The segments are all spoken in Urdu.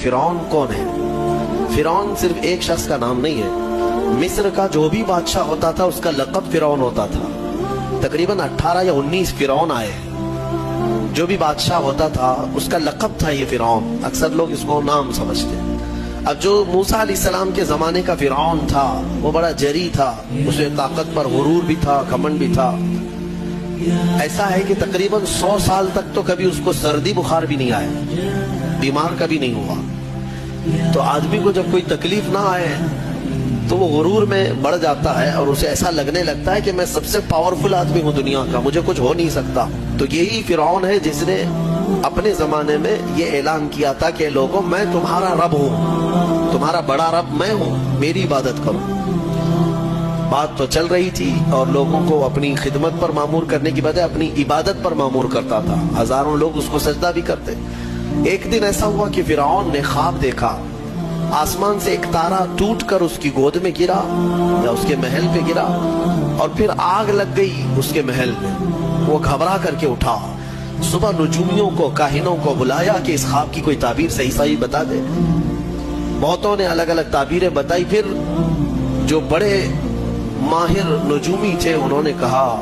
فرعون کون ہے؟ فرعون صرف ایک شخص کا نام نہیں ہے، مصر کا جو بھی بادشاہ ہوتا تھا اس کا لقب فرعون ہوتا تھا۔ تقریباً 18 یا 19 فرعون آئے، جو بھی بادشاہ ہوتا تھا اس کا لقب تھا یہ فرعون، اکثر لوگ اس کو نام سمجھتے ہیں۔ اب جو موسیٰ علیہ السلام کے زمانے کا فرعون تھا وہ بڑا جری تھا، اس میں طاقت پر غرور بھی تھا، گھمنڈ بھی تھا۔ ایسا ہے کہ تقریباً 100 سال تک تو کبھی اس کو سردی بخار بھی نہیں آیا، بیمار کبھی نہیں ہوا۔ تو آدمی کو جب کوئی تکلیف نہ آئے تو وہ غرور میں بڑھ جاتا ہے اور اسے ایسا لگنے لگتا ہے کہ میں سب سے پاورفل آدمی ہوں دنیا کا، مجھے کچھ ہو نہیں سکتا۔ تو یہی فرعون ہے جس نے اپنے زمانے میں یہ اعلان کیا تھا کہ لوگوں میں تمہارا رب ہوں، تمہارا بڑا رب میں ہوں، میری عبادت کرو۔ بات تو چل رہی تھی اور لوگوں کو اپنی خدمت پر معمور کرنے کی بجائے اپنی عبادت پر معمور کرتا تھا، ہزاروں لوگ اس کو سجدہ بھی کرتے۔ ایک دن ایسا ہوا کہ فرعون نے خواب دیکھا، آسمان سے ایک تارا ٹوٹ کر اس کی گود میں گرا یا اس کے محل پہ گرا اور پھر آگ لگ گئی اس کے محل میں۔ وہ گھبرا کر کے اٹھا، صبح نجومیوں کو، کاہنوں کو بلایا کہ اس خواب کی کوئی تعبیر صحیح بتا دے۔ بہتوں نے الگ الگ تعبیریں بتائی، پھر جو بڑے ماہر نجومی تھے انہوں نے کہا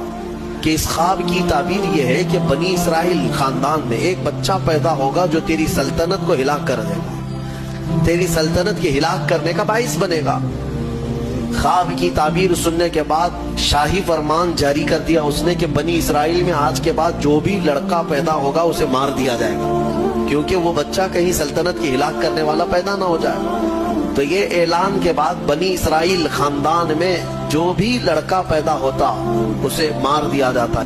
کہ اس خواب کی تعبیر یہ ہے کہ بنی اسرائیل خاندان میں ایک بچہ پیدا ہوگا جو تیری سلطنت کو ہلاک کر دے گا، تیری سلطنت کے ہلاک کرنے کا باعث بنے گا۔ خواب کی تعبیر سننے کے بعد شاہی فرمان جاری کر دیا اس نے کہ بنی اسرائیل میں آج کے بعد جو بھی لڑکا پیدا ہوگا اسے مار دیا جائے گا، کیونکہ وہ بچہ کہیں سلطنت کی ہلاک کرنے والا پیدا نہ ہو جائے۔ تو یہ اعلان کے بعد بنی اسرائیل خاندان میں جو بھی لڑکا پیدا ہوتا اسے مار دیا جاتا۔